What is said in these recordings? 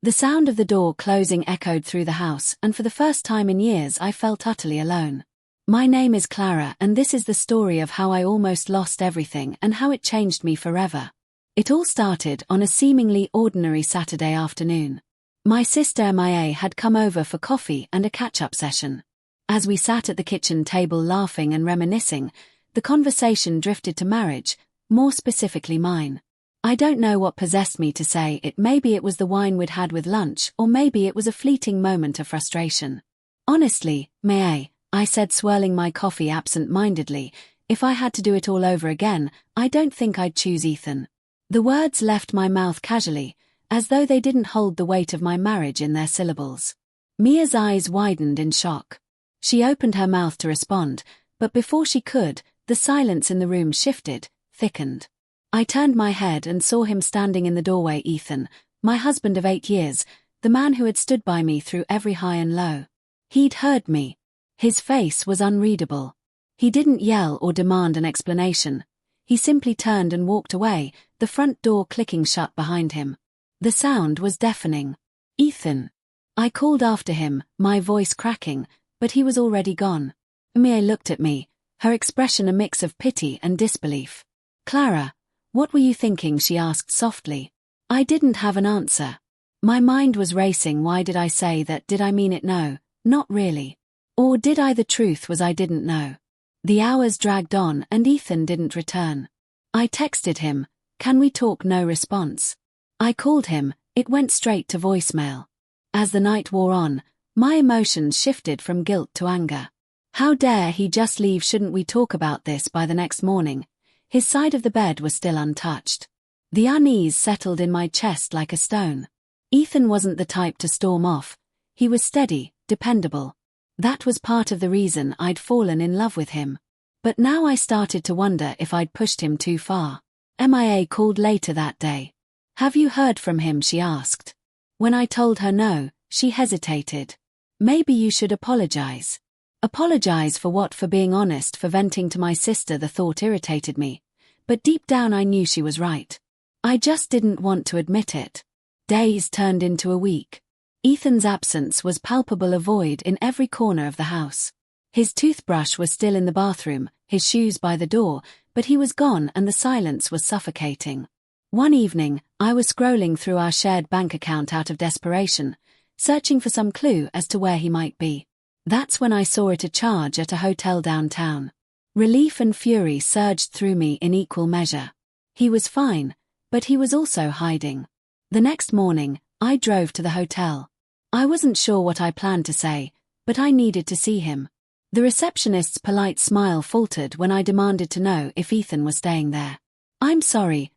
The sound of the door closing echoed through the house, and for the first time in years I felt utterly alone. My name is Clara, and this is the story of how I almost lost everything and how it changed me forever. It all started on a seemingly ordinary Saturday afternoon. My sister Mia had come over for coffee and a catch-up session. As we sat at the kitchen table laughing and reminiscing, the conversation drifted to marriage, more specifically mine. I don't know what possessed me to say it. Maybe it was the wine we'd had with lunch, or maybe it was a fleeting moment of frustration. Honestly, Mia, I said, swirling my coffee absent-mindedly, if I had to do it all over again, I don't think I'd choose Ethan. The words left my mouth casually, as though they didn't hold the weight of my marriage in their syllables. Mia's eyes widened in shock. She opened her mouth to respond, but before she could, the silence in the room shifted, thickened. I turned my head and saw him standing in the doorway. Ethan, my husband of 8 years, the man who had stood by me through every high and low. He'd heard me. His face was unreadable. He didn't yell or demand an explanation. He simply turned and walked away, the front door clicking shut behind him. The sound was deafening. Ethan. I called after him, my voice cracking, but he was already gone. Mia looked at me, her expression a mix of pity and disbelief. Clara, what were you thinking? She asked softly. I didn't have an answer. My mind was racing. Why did I say that? Did I mean it? No, not really. Or did I? The truth was I didn't know. The hours dragged on and Ethan didn't return. I texted him, "Can we talk?" No response. I called him, it went straight to voicemail. As the night wore on, my emotions shifted from guilt to anger. How dare he just leave? Shouldn't we talk about this? By the next morning, his side of the bed was still untouched. The unease settled in my chest like a stone. Ethan wasn't the type to storm off. He was steady, dependable. That was part of the reason I'd fallen in love with him. But now I started to wonder if I'd pushed him too far. Mia called later that day. Have you heard from him? She asked. When I told her no, she hesitated. Maybe you should apologize. Apologize for what? For being honest, for venting to my sister. The thought irritated me. But deep down I knew she was right. I just didn't want to admit it. Days turned into a week. Ethan's absence was palpable, a void in every corner of the house. His toothbrush was still in the bathroom, his shoes by the door, but he was gone and the silence was suffocating. One evening, I was scrolling through our shared bank account out of desperation, searching for some clue as to where he might be. That's when I saw it: a charge at a hotel downtown. Relief and fury surged through me in equal measure. He was fine, but he was also hiding. The next morning, I drove to the hotel. I wasn't sure what I planned to say, but I needed to see him. The receptionist's polite smile faltered when I demanded to know if Ethan was staying there. I'm sorry,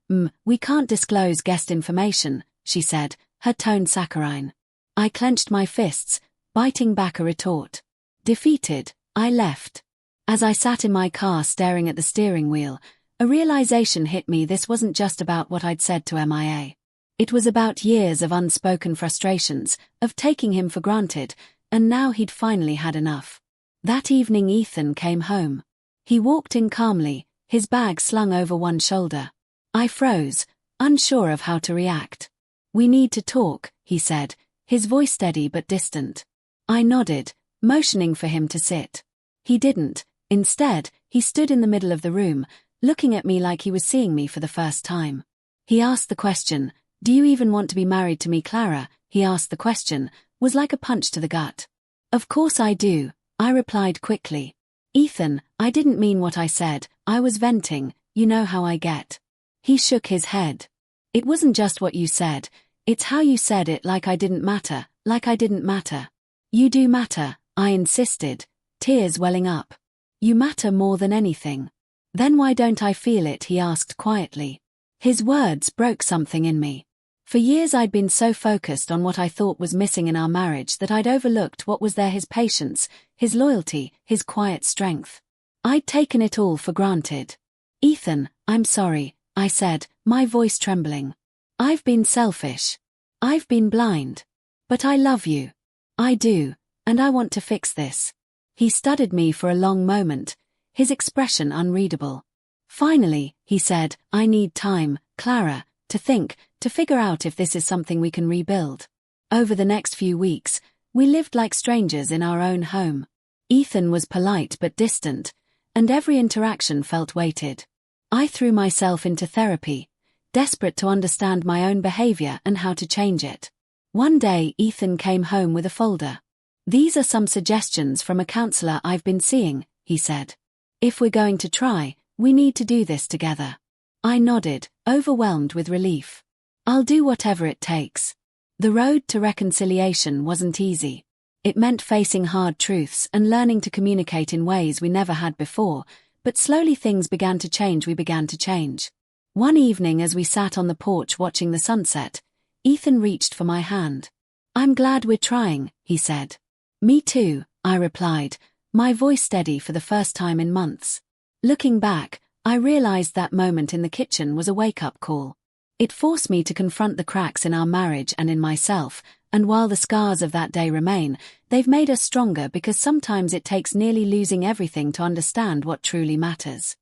we can't disclose guest information, she said, her tone saccharine. I clenched my fists, biting back a retort. Defeated, I left. As I sat in my car staring at the steering wheel, a realization hit me. This wasn't just about what I'd said to Mia. It was about years of unspoken frustrations, of taking him for granted, and now he'd finally had enough. That evening Ethan came home. He walked in calmly, his bag slung over one shoulder. I froze, unsure of how to react. We need to talk, he said, his voice steady but distant. I nodded, motioning for him to sit. He didn't. Instead, he stood in the middle of the room, looking at me like he was seeing me for the first time. He asked the question, "Do you even want to be married to me, Clara?" He asked the question, was like a punch to the gut. Of course I do, I replied quickly. Ethan, I didn't mean what I said, I was venting, you know how I get. He shook his head. It wasn't just what you said, it's how you said it, like I didn't matter, like I didn't matter. You do matter, I insisted, tears welling up. You matter more than anything. Then why don't I feel it? He asked quietly. His words broke something in me. For years I'd been so focused on what I thought was missing in our marriage that I'd overlooked what was there: his patience, his loyalty, his quiet strength. I'd taken it all for granted. Ethan, I'm sorry, I said, my voice trembling. I've been selfish. I've been blind. But I love you. I do, and I want to fix this. He studied me for a long moment, his expression unreadable. Finally, he said, I need time, Clara, to think, to figure out if this is something we can rebuild. Over the next few weeks, we lived like strangers in our own home. Ethan was polite but distant, and every interaction felt weighted. I threw myself into therapy, desperate to understand my own behavior and how to change it. One day, Ethan came home with a folder. "These are some suggestions from a counselor I've been seeing," he said. "If we're going to try, we need to do this together." I nodded, overwhelmed with relief. "I'll do whatever it takes." The road to reconciliation wasn't easy. It meant facing hard truths and learning to communicate in ways we never had before, but slowly things began to change. We began to change. One evening as we sat on the porch watching the sunset, Ethan reached for my hand. "I'm glad we're trying," he said. "Me too," I replied, my voice steady for the first time in months. Looking back, I realized that moment in the kitchen was a wake-up call. It forced me to confront the cracks in our marriage and in myself, and while the scars of that day remain, they've made us stronger because sometimes it takes nearly losing everything to understand what truly matters.